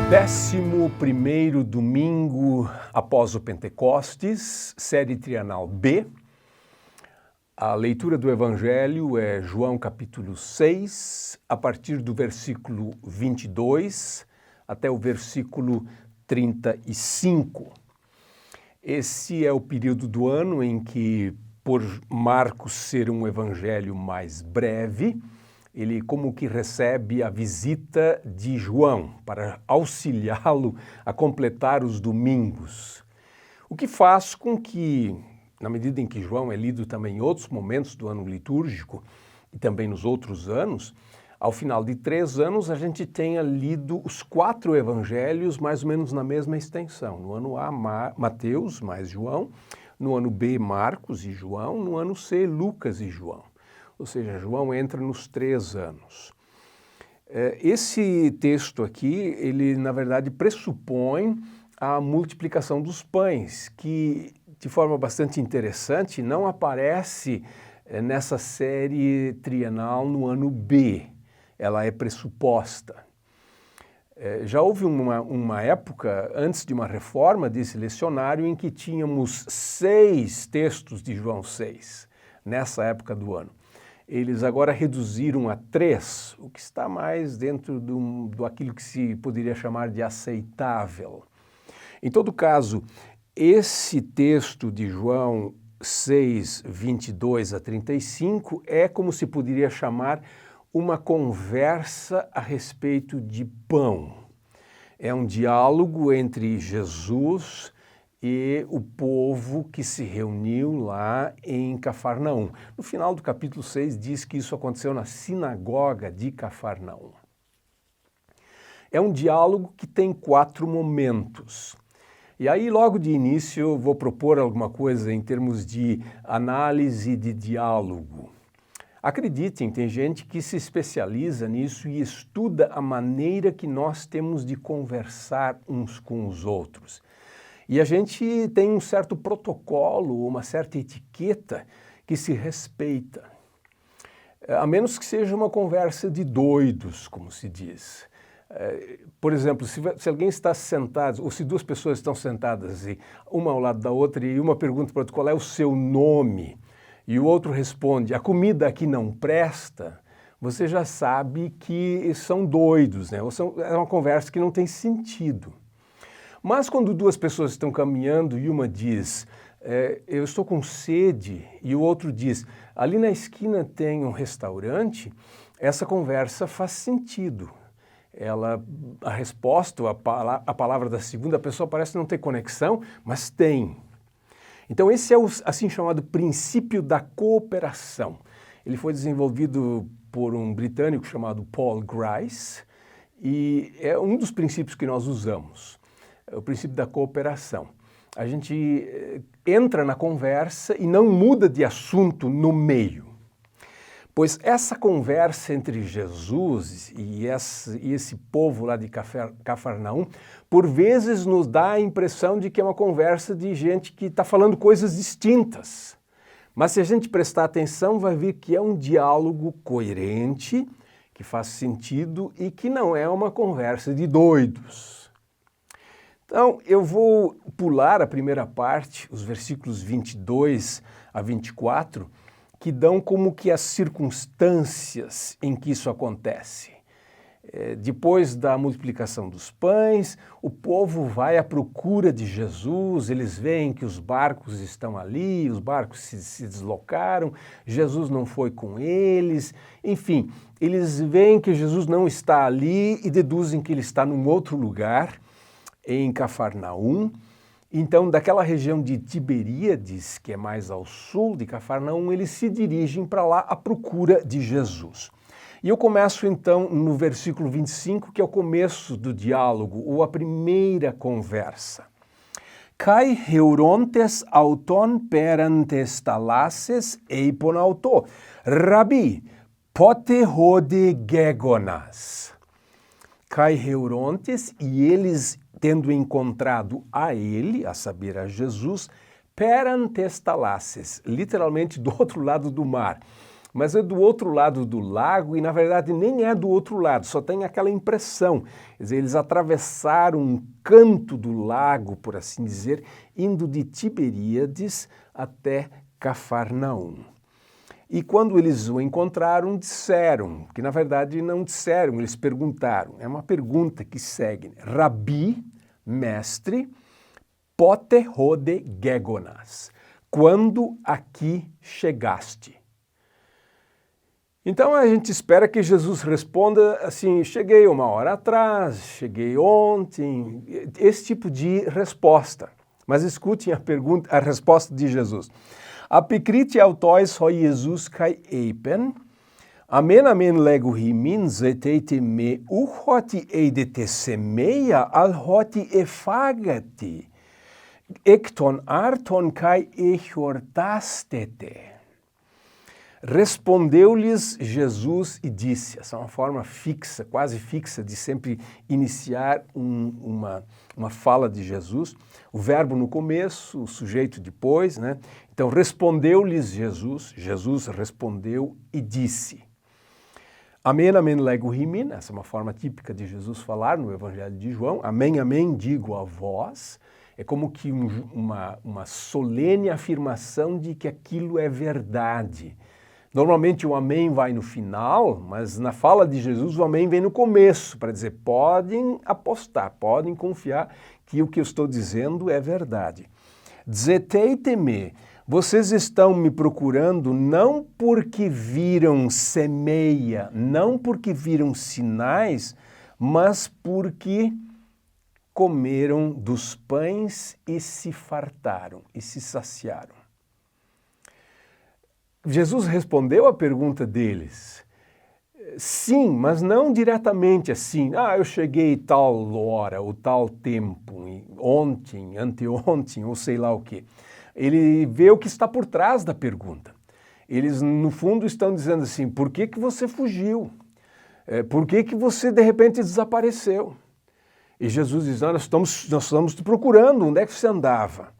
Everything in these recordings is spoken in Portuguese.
11º domingo após o Pentecostes, série trianal B. A leitura do Evangelho é João capítulo 6, a partir do versículo 22 até o versículo 35. Esse é o período do ano em que, por Marcos ser um evangelho mais breve, ele como que recebe a visita de João para auxiliá-lo a completar os domingos. O que faz com que, na medida em que João é lido também em outros momentos do ano litúrgico e também nos outros anos, ao final de 3 anos a gente tenha lido os 4 evangelhos mais ou menos na mesma extensão. No ano A, Mateus mais João, no ano B, Marcos e João, no ano C, Lucas e João. Ou seja, João entra nos 3 anos. Esse texto aqui, ele na verdade pressupõe a multiplicação dos pães, que de forma bastante interessante não aparece nessa série trienal no ano B. Ela é pressuposta. Já houve uma época, antes de uma reforma desse lecionário, em que tínhamos 6 textos de João 6, nessa época do ano. Eles agora reduziram a 3, o que está mais dentro do aquilo que se poderia chamar de aceitável. Em todo caso, esse texto de João 6, 22 a 35 é como se poderia chamar uma conversa a respeito de pão. É um diálogo entre Jesus e o povo que se reuniu lá em Cafarnaum. No final do capítulo 6 diz que isso aconteceu na sinagoga de Cafarnaum. É um diálogo que tem 4 momentos. E aí, logo de início, eu vou propor alguma coisa em termos de análise de diálogo. Acreditem, tem gente que se especializa nisso e estuda a maneira que nós temos de conversar uns com os outros. E a gente tem um certo protocolo, uma certa etiqueta que se respeita. A menos que seja uma conversa de doidos, como se diz. Por exemplo, se alguém está sentado, ou se 2 pessoas estão sentadas, uma ao lado da outra, e uma pergunta para o outro qual é o seu nome, e o outro responde, a comida aqui não presta, você já sabe que são doidos, né? É uma conversa que não tem sentido. Mas quando 2 pessoas estão caminhando e uma diz, eu estou com sede, e o outro diz, ali na esquina tem um restaurante, essa conversa faz sentido. A resposta, a palavra da segunda pessoa parece não ter conexão, mas tem. Então esse é o assim chamado princípio da cooperação. Ele foi desenvolvido por um britânico chamado Paul Grice e é um dos princípios que nós usamos. É o princípio da cooperação. A gente entra na conversa e não muda de assunto no meio. Pois essa conversa entre Jesus e esse povo lá de Cafarnaum, por vezes nos dá a impressão de que é uma conversa de gente que está falando coisas distintas. Mas se a gente prestar atenção, vai ver que é um diálogo coerente, que faz sentido e que não é uma conversa de doidos. Então, eu vou pular a primeira parte, os versículos 22 a 24, que dão como que as circunstâncias em que isso acontece. Depois da multiplicação dos pães, o povo vai à procura de Jesus, eles veem que os barcos estão ali, os barcos se deslocaram, Jesus não foi com eles, enfim, eles veem que Jesus não está ali e deduzem que ele está num outro lugar, em Cafarnaum. Então, daquela região de Tiberíades, que é mais ao sul de Cafarnaum, eles se dirigem para lá à procura de Jesus. E eu começo então no versículo 25, que é o começo do diálogo, ou a primeira conversa. Kai heurontes auton perantes talasses eipon auto, Rabi, pote rode gegonas. Kai heurontes, e eles tendo encontrado a ele, a saber, a Jesus, perantes talasses, literalmente do outro lado do mar. mas é do outro lado do lago e, na verdade, nem é do outro lado, só tem aquela impressão. Quer dizer, eles atravessaram um canto do lago, por assim dizer, indo de Tiberíades até Cafarnaum. E quando eles o encontraram, disseram, que na verdade não disseram, eles perguntaram. É uma pergunta que segue. Rabi, mestre, pote rode gegonas. Quando aqui chegaste? Então a gente espera que Jesus responda assim, cheguei 1 hora atrás, cheguei ontem, esse tipo de resposta. Mas escutem a resposta de Jesus. Apikriti autois ho Jesus kai eipen, amen lego himin zeteite me uchoti eidete semeia al hoti efagati, ekton arton kai echortastete. Respondeu-lhes Jesus e disse, essa é uma forma fixa, quase fixa, de sempre iniciar uma fala de Jesus, o verbo no começo, o sujeito depois, né? Então, respondeu-lhes Jesus, Jesus respondeu e disse. Amém, lego himin, essa é uma forma típica de Jesus falar no Evangelho de João, amém, digo a vós, é como que uma solene afirmação de que aquilo é verdade. Normalmente o amém vai no final, mas na fala de Jesus o amém vem no começo, para dizer, podem apostar, podem confiar que o que eu estou dizendo é verdade. Zeteiteme, vocês estão me procurando não porque viram semeia, não porque viram sinais, mas porque comeram dos pães e se fartaram, e se saciaram. Jesus respondeu à pergunta deles. Sim, mas não diretamente assim. Eu cheguei tal hora, ou tal tempo, ontem, anteontem, ou sei lá o quê. Ele vê o que está por trás da pergunta. Eles, no fundo, estão dizendo assim, por que você fugiu? Por que você, de repente, desapareceu? E Jesus diz, nós estamos te procurando, onde é que você andava?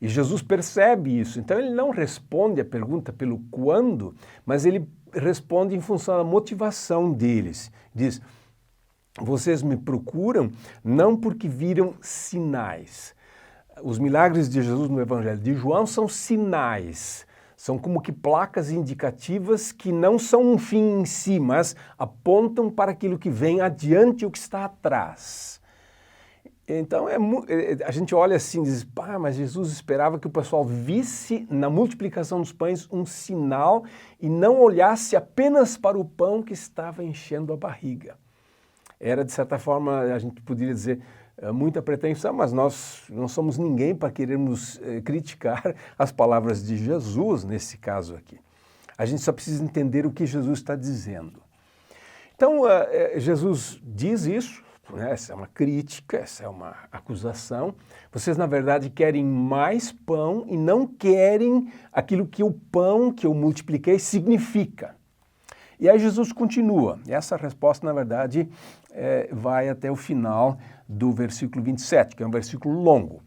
E Jesus percebe isso, então ele não responde a pergunta pelo quando, mas ele responde em função da motivação deles. Diz, vocês me procuram não porque viram sinais. Os milagres de Jesus no Evangelho de João são sinais, são como que placas indicativas que não são um fim em si, mas apontam para aquilo que vem adiante e o que está atrás. Então, a gente olha assim e diz, mas Jesus esperava que o pessoal visse na multiplicação dos pães um sinal e não olhasse apenas para o pão que estava enchendo a barriga. Era, de certa forma, a gente poderia dizer, muita pretensão, mas nós não somos ninguém para querermos criticar as palavras de Jesus nesse caso aqui. A gente só precisa entender o que Jesus está dizendo. Então, Jesus diz isso, essa é uma crítica, essa é uma acusação. Vocês, na verdade, querem mais pão e não querem aquilo que o pão que eu multipliquei significa. E aí Jesus continua. E essa resposta, na verdade, vai até o final do versículo 27, que é um versículo longo.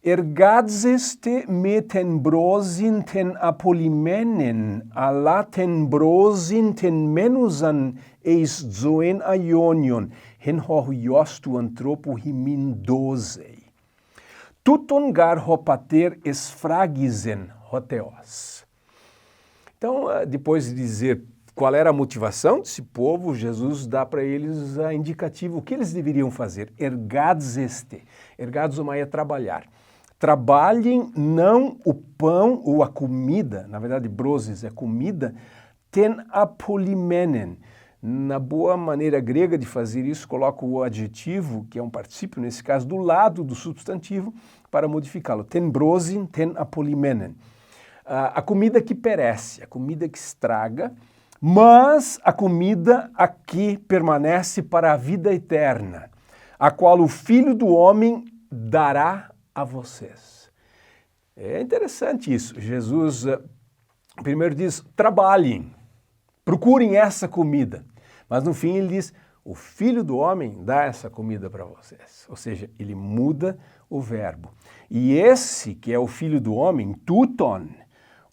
Ergadzeste me tenbrosin ten apolimenen, ala tenbrosin ten menusan eis zoen aionion, hen hohuiostu antropo himin dozei. Tuton gar hopater esfragisen hoteos. Então, depois de dizer qual era a motivação desse povo, Jesus dá para eles a indicativa, o que eles deveriam fazer. Ergadzeste. Ergadzomai é trabalhar. Trabalhem não o pão ou a comida, na verdade broses é comida, ten apolimenen. Na boa maneira grega de fazer isso, coloca o adjetivo, que é um particípio, nesse caso, do lado do substantivo, para modificá-lo. Ten brosin, ten apolimenen. A comida que perece, a comida que estraga, mas a comida a que permanece para a vida eterna, a qual o Filho do Homem dará a vocês. É interessante isso. Jesus primeiro diz, trabalhem, procurem essa comida. Mas no fim ele diz, o Filho do Homem dá essa comida para vocês. Ou seja, ele muda o verbo. E esse que é o Filho do Homem, tuton,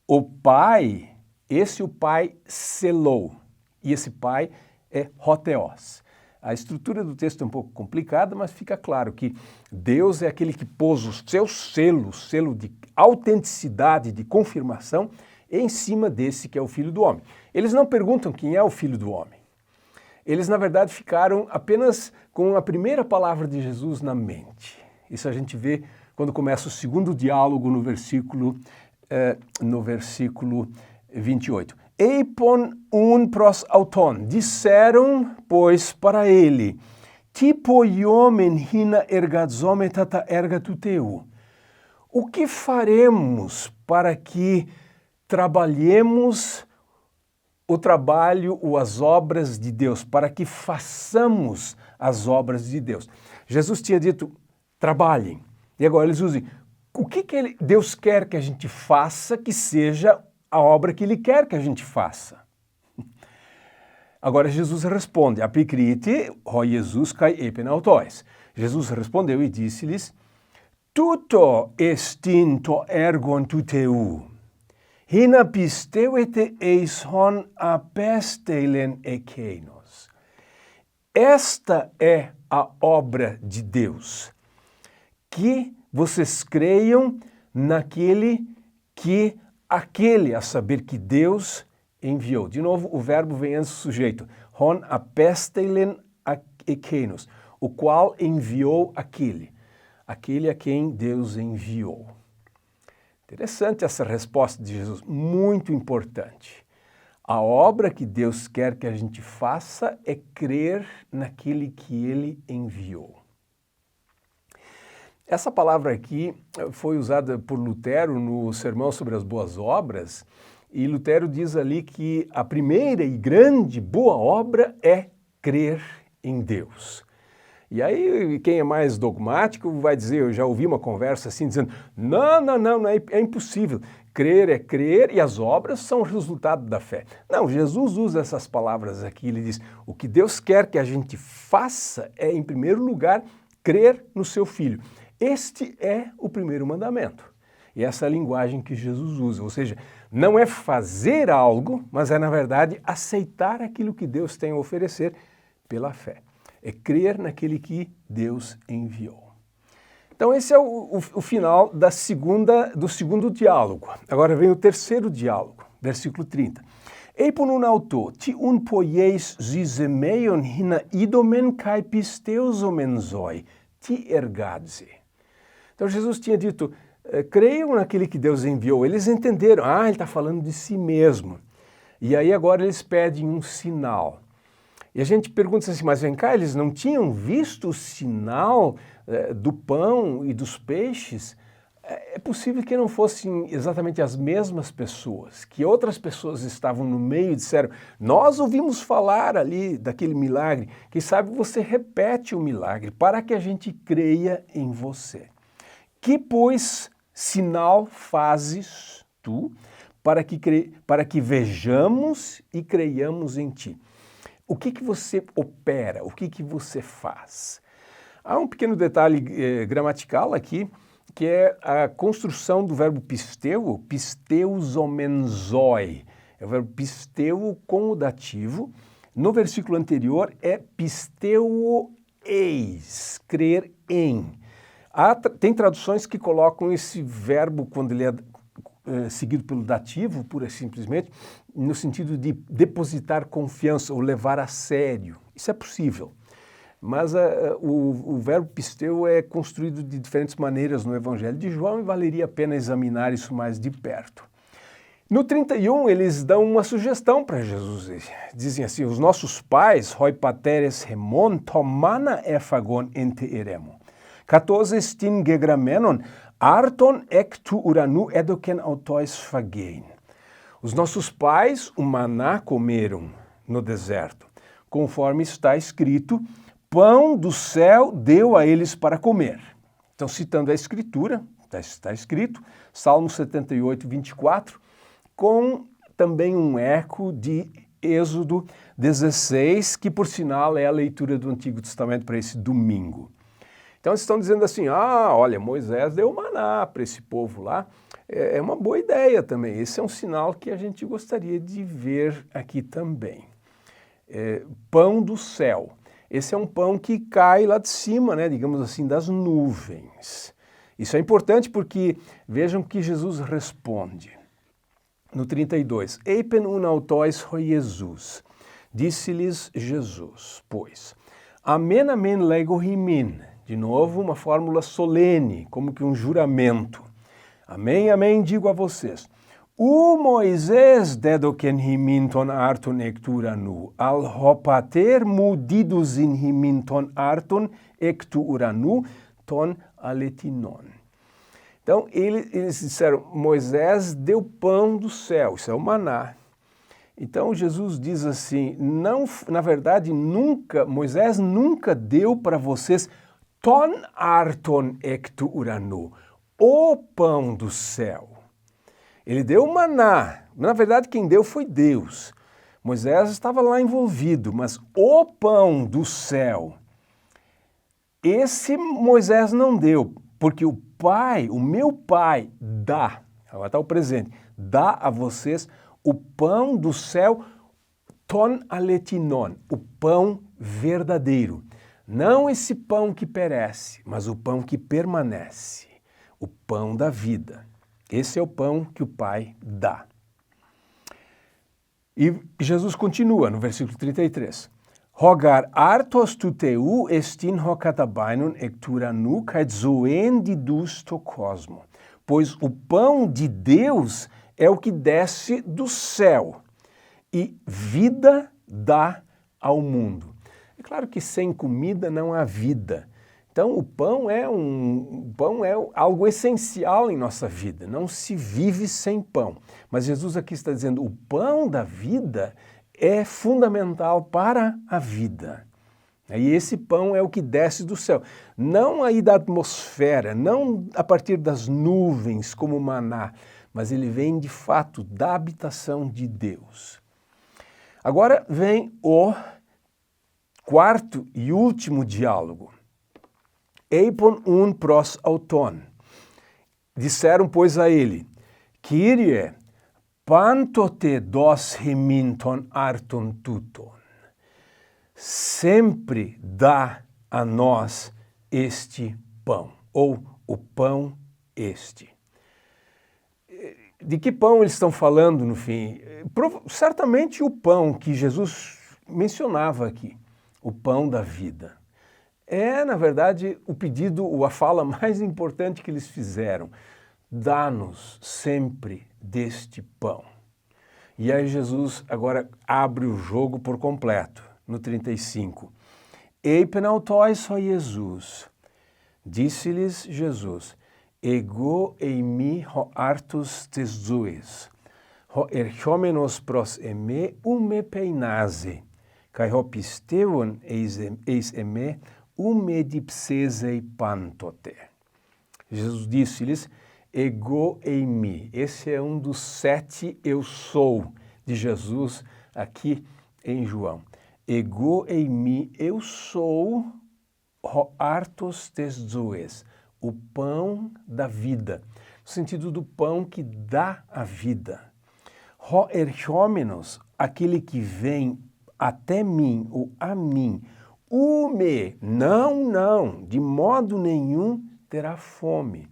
o Pai, Esse o Pai selou, e esse Pai é Hotheos. A estrutura do texto é um pouco complicada, mas fica claro que Deus é aquele que pôs o seu selo de autenticidade, de confirmação, em cima desse que é o Filho do Homem. Eles não perguntam quem é o Filho do Homem. Eles, na verdade, ficaram apenas com a primeira palavra de Jesus na mente. Isso a gente vê quando começa o segundo diálogo no versículo 28. Eipon un pros auton, disseram, pois, para ele, ti poiomen hina ergazome tata ergatuteu. O que faremos para que trabalhemos o trabalho ou as obras de Deus, para que façamos as obras de Deus? Jesus tinha dito, trabalhem. E agora eles usam, o que Deus quer que a gente faça que seja a obra que Ele quer que a gente faça? Agora Jesus responde, apicrite, ho Jesus kai epen autois. Jesus respondeu e disse-lhes, tuto estinto ergon tuteu, hina pisteuete eishon apesteilen ekeinos. Esta é a obra de Deus, que vocês creiam naquele que aquele, a saber que Deus enviou. De novo, o verbo vem antes do sujeito. Hon apesteilen ekeinos, o qual enviou aquele a quem Deus enviou. Interessante essa resposta de Jesus, muito importante. A obra que Deus quer que a gente faça é crer naquele que Ele enviou. Essa palavra aqui foi usada por Lutero no Sermão sobre as Boas Obras, e Lutero diz ali que a primeira e grande boa obra é crer em Deus. E aí quem é mais dogmático vai dizer, eu já ouvi uma conversa assim dizendo, não, é impossível. Crer é crer e as obras são resultado da fé. Não, Jesus usa essas palavras aqui, ele diz, o que Deus quer que a gente faça é, em primeiro lugar, crer no seu Filho. Este é o primeiro mandamento. E essa é a linguagem que Jesus usa, ou seja, não é fazer algo, mas é, na verdade, aceitar aquilo que Deus tem a oferecer pela fé. É crer naquele que Deus enviou. Então esse é o final do segundo diálogo. Agora vem o terceiro diálogo, versículo 30. Eipon un auto, ti un poieis zisemeion hina idomen kai pisteusomen zoi, ti ergadze. Então Jesus tinha dito, creiam naquele que Deus enviou. Eles entenderam, ele está falando de si mesmo. E aí agora eles pedem um sinal. E a gente pergunta assim, mas vem cá, eles não tinham visto o sinal do pão e dos peixes? É possível que não fossem exatamente as mesmas pessoas, que outras pessoas estavam no meio e disseram, nós ouvimos falar ali daquele milagre, quem sabe você repete o milagre para que a gente creia em você. Que, pois, sinal fazes tu para que vejamos e creiamos em ti? O que você opera? O que você faz? Há um pequeno detalhe gramatical aqui, que é a construção do verbo pisteu, pisteusomenzoi. É o verbo pisteu com o dativo. No versículo anterior é pisteueis, crer em. Tem traduções que colocam esse verbo, quando ele é seguido pelo dativo, pura e simplesmente, no sentido de depositar confiança ou levar a sério. Isso é possível. Mas o verbo pisteu é construído de diferentes maneiras no Evangelho de João e valeria a pena examinar isso mais de perto. No 31, eles dão uma sugestão para Jesus. Dizem assim, os nossos pais, hoi pateres remon, tomana ephagon ente eremo. 14 stin gegramenon, arton ectu uranu edoken autois fagein. Os nossos pais o maná comeram no deserto, conforme está escrito, pão do céu deu a eles para comer. Então, citando a Escritura, está escrito, Salmo 78, 24, com também um eco de Êxodo 16, que por sinal é a leitura do Antigo Testamento para esse domingo. Então eles estão dizendo assim, olha, Moisés deu maná para esse povo lá, é uma boa ideia também. Esse é um sinal que a gente gostaria de ver aqui também. Pão do céu. Esse é um pão que cai lá de cima, né, digamos assim, das nuvens. Isso é importante porque vejam que Jesus responde. No 32, Eipen unautois ho Jesus. Disse-lhes Jesus, pois, amen, amen, lego himin. De novo, uma fórmula solene, como que um juramento. Amém, amém, digo a vocês. O Moisés dedoken himinton arton ectura nu, al hopater mudidos in himinton arton ectura nu, ton aletinon. Então, eles disseram, Moisés deu pão do céu, isso é o maná. Então, Jesus diz assim, não, na verdade, Moisés nunca deu para vocês ton arton ectura nu, o pão do céu. Ele deu o maná. Na verdade, quem deu foi Deus. Moisés estava lá envolvido, mas o pão do céu, esse Moisés não deu, porque o Pai, o meu Pai, dá, agora está o presente, dá a vocês o pão do céu, ton aletinon, o pão verdadeiro. Não esse pão que perece, mas o pão que permanece, o pão da vida. Esse é o pão que o Pai dá. E Jesus continua no versículo 33. Rogar artos tuteu estin hocatabainun ectura nu caet zoen didus to cosmo. Pois o pão de Deus é o que desce do céu e vida dá ao mundo. É claro que sem comida não há vida. Então o pão é algo essencial em nossa vida, não se vive sem pão. Mas Jesus aqui está dizendo, o pão da vida é fundamental para a vida. E esse pão é o que desce do céu, não aí da atmosfera, não a partir das nuvens como maná, mas ele vem de fato da habitação de Deus. Agora vem o quarto e último diálogo. Eipon un pros auton. Disseram, pois, a ele, Kyrie, panto te dos himinton arton tuton. Sempre dá a nós este pão, ou o pão este. De que pão eles estão falando no fim? Certamente o pão que Jesus mencionava aqui, o pão da vida. É, na verdade, o pedido, a fala mais importante que eles fizeram. Dá-nos sempre deste pão. E aí Jesus agora abre o jogo por completo, no 35. Eipen autois ho Jesus. Disse-lhes Jesus, ego eimi ho artus tes zoes, ho erchomenos pros eme ume peinase, kai ho pisteuon eis eme ume dipsesei pantote. Jesus disse-lhes, ego eimi. Esse é um dos 7 eu sou de Jesus aqui em João. Ego eimi, eu sou ho artos tes zoes, o pão da vida, no sentido do pão que dá a vida. Ho erchomenos, aquele que vem até mim ou a mim, ume, não, de modo nenhum terá fome.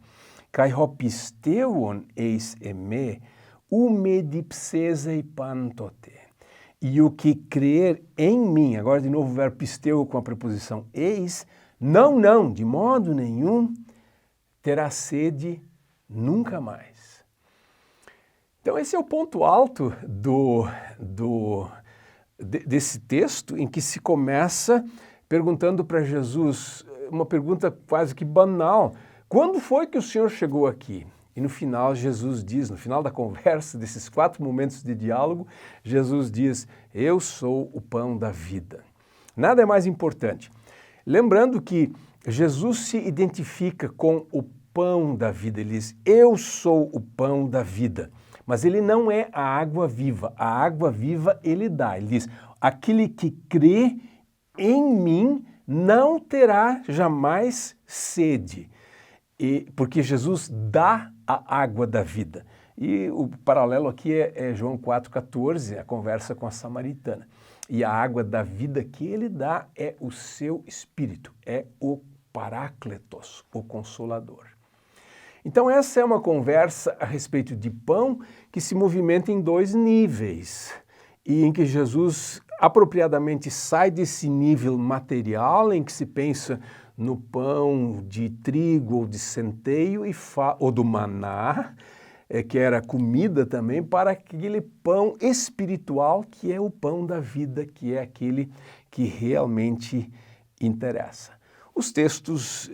Kai hopisteuon eis eme, ume dipsesei pantote. E o que crer em mim, agora de novo o verbo pisteu com a preposição eis, não, de modo nenhum terá sede nunca mais. Então esse é o ponto alto desse texto, em que se começa perguntando para Jesus uma pergunta quase que banal. Quando foi que o Senhor chegou aqui? E no final Jesus diz, no final da conversa, desses 4 momentos de diálogo, Jesus diz, eu sou o pão da vida. Nada é mais importante. Lembrando que Jesus se identifica com o pão da vida, ele diz, eu sou o pão da vida. Mas ele não é a água viva ele dá. Ele diz, aquele que crê em mim não terá jamais sede. porque Jesus dá a água da vida. E o paralelo aqui é João 4,14, a conversa com a samaritana. E a água da vida que ele dá é o seu Espírito, é o Parácletos, o Consolador. Então essa é uma conversa a respeito de pão que se movimenta em dois níveis, e em que Jesus apropriadamente sai desse nível material em que se pensa no pão de trigo ou de centeio ou do maná, que era comida também, para aquele pão espiritual que é o pão da vida, que é aquele que realmente interessa. Os textos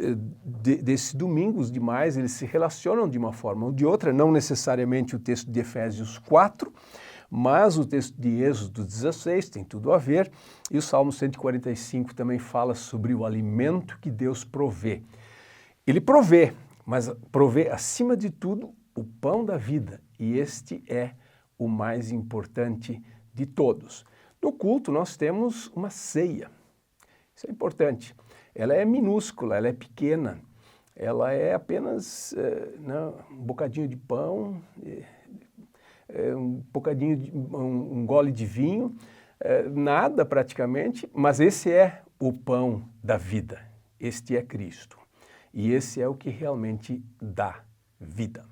desses domingos demais, eles se relacionam de uma forma ou de outra, não necessariamente o texto de Efésios 4, mas o texto de Êxodo 16 tem tudo a ver, e o Salmo 145 também fala sobre o alimento que Deus provê. Ele provê, mas provê acima de tudo o pão da vida, e este é o mais importante de todos. No culto nós temos uma ceia, isso é importante. Ela é minúscula, ela é pequena, ela é apenas um bocadinho de pão, um gole de vinho, nada praticamente, mas esse é o pão da vida, este é Cristo. E esse é o que realmente dá vida.